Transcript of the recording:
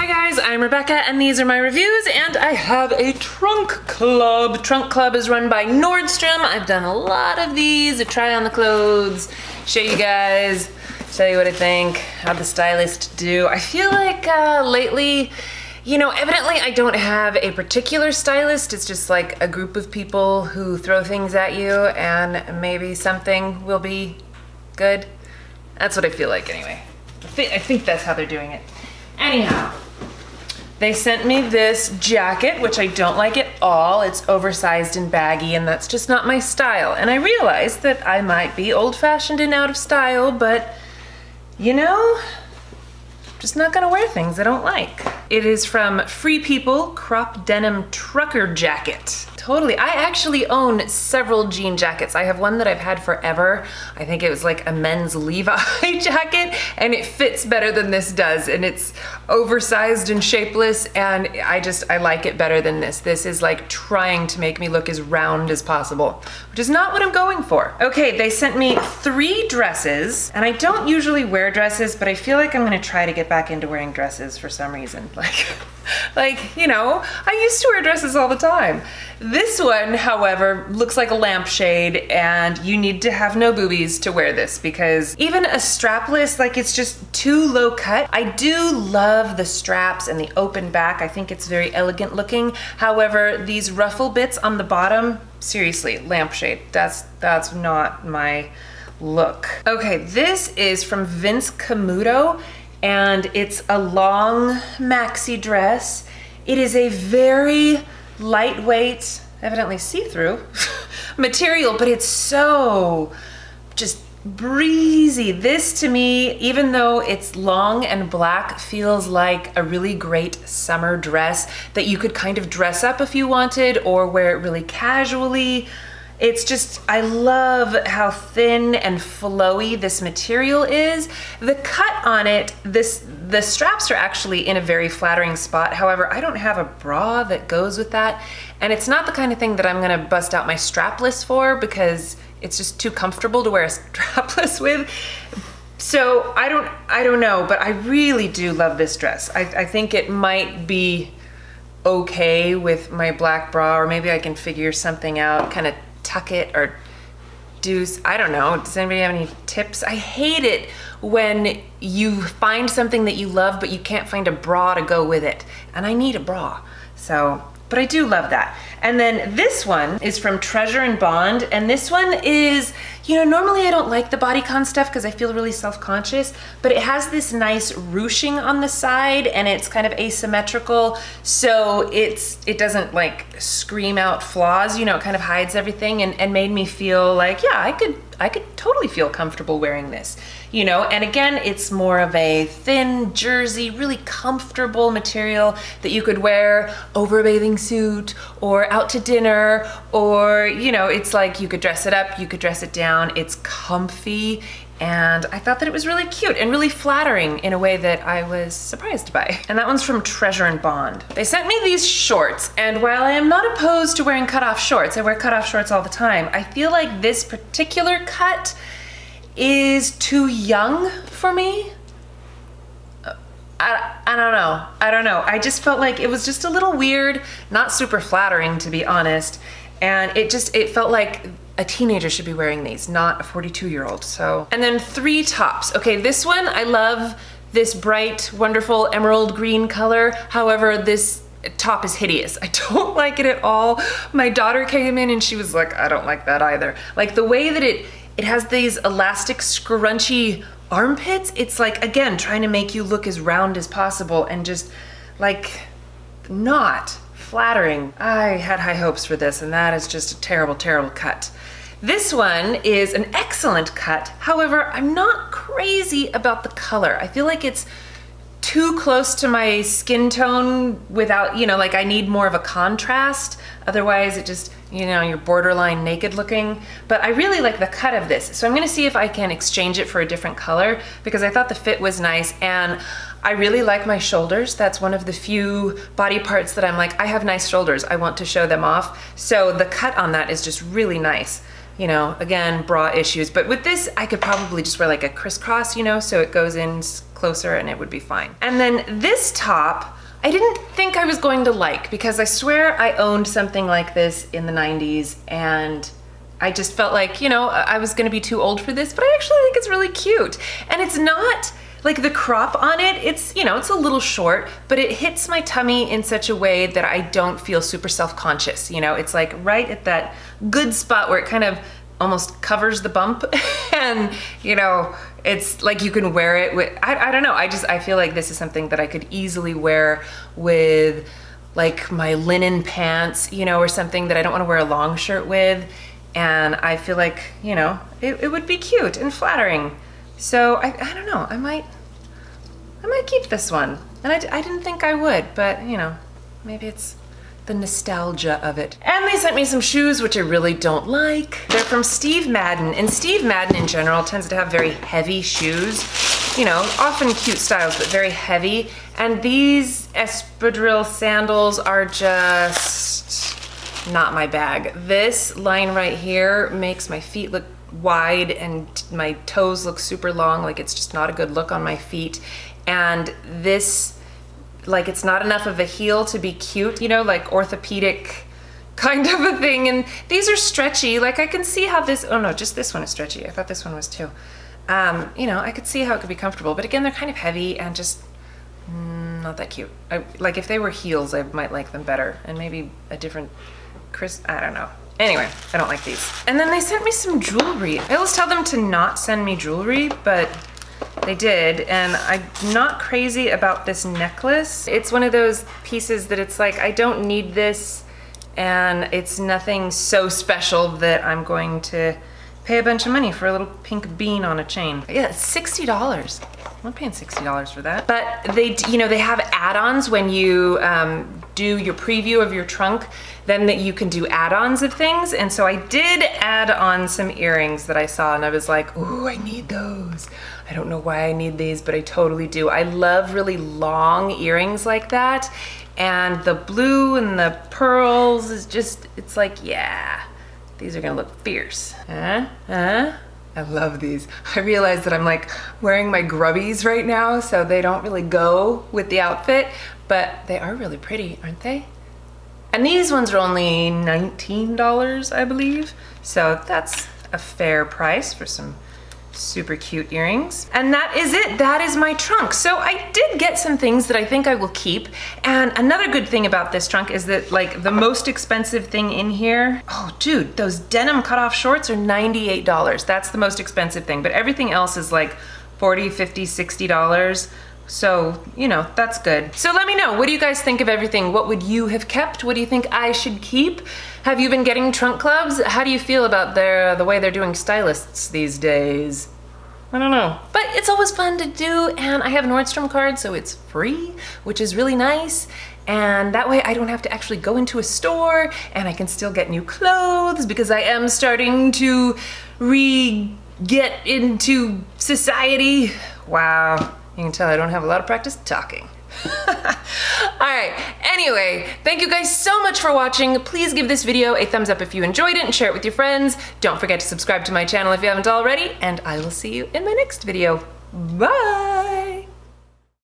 Hi guys, I'm Rebecca and these are my reviews, and I have a trunk club. Trunk club is run by Nordstrom. I've done a lot of these to try on the clothes, show you guys, tell you what I think, how the stylist do. I feel like lately, you know, evidently I don't have a particular stylist. It's just like a group of people who throw things at you and maybe something will be good. That's what I feel like anyway. I think that's how they're doing it. Anyhow, they sent me this jacket, which I don't like at all. It's oversized and baggy, and that's just not my style. And I realized that I might be old-fashioned and out of style, but you know, just not gonna wear things I don't like. It is from Free People Crop Denim Trucker Jacket. Totally, I actually own several jean jackets. I have one that I've had forever. I think it was like a men's Levi jacket, and it fits better than this does, and it's oversized and shapeless, and I like it better than this. This is like trying to make me look as round as possible, which is not what I'm going for. Okay, they sent me 3 dresses, and I don't usually wear dresses, but I feel like I'm gonna try to get back into wearing dresses for some reason. Like, you know, I used to wear dresses all the time. This one, however, looks like a lampshade, and you need to have no boobies to wear this because even a strapless, like, it's just too low cut. I do love the straps and the open back. I think it's very elegant looking. However, these ruffle bits on the bottom, seriously, lampshade. That's not my look. Okay, this is from Vince Camuto, and it's a long maxi dress. It is a very lightweight, evidently see-through material, but it's so just breezy. This to me, even though it's long and black, feels like a really great summer dress that you could kind of dress up if you wanted or wear it really casually. It's just, I love how thin and flowy this material is. The cut on it, the straps are actually in a very flattering spot. However, I don't have a bra that goes with that. And it's not the kind of thing that I'm gonna bust out my strapless for because it's just too comfortable to wear a strapless with. So I don't know, but I really do love this dress. I think it might be okay with my black bra, or maybe I can figure something out, kind of tuck it or do, I don't know. Does anybody have any tips? I hate it when you find something that you love, but you can't find a bra to go with it. And I need a bra, so, but I do love that. And then this one is from Treasure and Bond, and this one is, you know, normally I don't like the bodycon stuff because I feel really self-conscious, but it has this nice ruching on the side and it's kind of asymmetrical, so it doesn't like scream out flaws, you know, it kind of hides everything, and made me feel like, yeah, I could totally feel comfortable wearing this, you know. And again, it's more of a thin jersey, really comfortable material that you could wear over a bathing suit or out to dinner, or, you know, it's like you could dress it up, you could dress it down. It's comfy, and I thought that it was really cute and really flattering in a way that I was surprised by. And that one's from Treasure and Bond. They sent me these shorts, and while I am not opposed to wearing cutoff shorts, I wear cutoff shorts all the time, I feel like this particular cut is too young for me. I don't know. I just felt like it was just a little weird, not super flattering to be honest, and it felt like a teenager should be wearing these, not a 42-year-old, so. And then 3 tops. Okay, this one, I love this bright, wonderful emerald green color. However, this top is hideous. I don't like it at all. My daughter came in and she was like, I don't like that either. Like the way that it has these elastic, scrunchy armpits, it's like, again, trying to make you look as round as possible and just like not flattering. I had high hopes for this, and that is just a terrible, terrible cut. This one is an excellent cut. However, I'm not crazy about the color. I feel like it's too close to my skin tone without, you know, like I need more of a contrast. Otherwise it just, you know, you're borderline naked looking. But I really like the cut of this. So I'm gonna see if I can exchange it for a different color because I thought the fit was nice, and I really like my shoulders. That's one of the few body parts that I'm like, I have nice shoulders, I want to show them off. So the cut on that is just really nice. You know, again, bra issues. But with this, I could probably just wear like a crisscross, you know, so it goes in close closer and it would be fine. And then this top, I didn't think I was going to like, because I swear I owned something like this in the 90s and I just felt like, you know, I was gonna be too old for this, but I actually think it's really cute. And it's not, like the crop on it, it's, you know, it's a little short, but it hits my tummy in such a way that I don't feel super self-conscious, you know? It's like right at that good spot where it kind of almost covers the bump and, you know, it's like you can wear it with, I don't know, I feel like this is something that I could easily wear with like my linen pants, you know, or something that I don't want to wear a long shirt with. And I feel like, you know, it would be cute and flattering. So I don't know, I might keep this one. And I didn't think I would, but you know, maybe it's the nostalgia of it. And they sent me some shoes, which I really don't like. They're from Steve Madden, and Steve Madden in general tends to have very heavy shoes. You know, often cute styles, but very heavy. And these Espadrille sandals are just not my bag. This line right here makes my feet look wide and my toes look super long, like it's just not a good look on my feet. And this, like, it's not enough of a heel to be cute, you know, like orthopedic kind of a thing. And these are stretchy, like I can see how this, oh no, just this one is stretchy. I thought this one was too. You know, I could see how it could be comfortable, but again, they're kind of heavy and just not that cute. Like if they were heels, I might like them better, and maybe a different I don't know. Anyway, I don't like these. And then they sent me some jewelry. I always tell them to not send me jewelry, but they did, and I'm not crazy about this necklace. It's one of those pieces that it's like, I don't need this, and it's nothing so special that I'm going to pay a bunch of money for a little pink bean on a chain. Yeah, it's $60. I'm not paying $60 for that. But they, you know, they have add-ons when you do your preview of your trunk, then that you can do add-ons of things. And so I did add on some earrings that I saw, and I was like, ooh, I need those. I don't know why I need these, but I totally do. I love really long earrings like that. And the blue and the pearls is just, it's like, yeah, these are gonna look fierce. I love these. I realize that I'm like wearing my grubbies right now, so they don't really go with the outfit, but they are really pretty, aren't they? And these ones are only $19, I believe. So that's a fair price for some super cute earrings. And that is it, that is my trunk. So I did get some things that I think I will keep. And another good thing about this trunk is that like the most expensive thing in here, oh dude, those denim cutoff shorts are $98. That's the most expensive thing, but everything else is like $40, $50, $60. So, you know, that's good. So let me know, what do you guys think of everything? What would you have kept? What do you think I should keep? Have you been getting trunk clubs? How do you feel about the way they're doing stylists these days? I don't know. But it's always fun to do, and I have a Nordstrom card, so it's free, which is really nice. And that way I don't have to actually go into a store, and I can still get new clothes because I am starting to get into society. Wow. You can tell I don't have a lot of practice talking. All right, anyway, thank you guys so much for watching. Please give this video a thumbs up if you enjoyed it and share it with your friends. Don't forget to subscribe to my channel if you haven't already, and I will see you in my next video. Bye!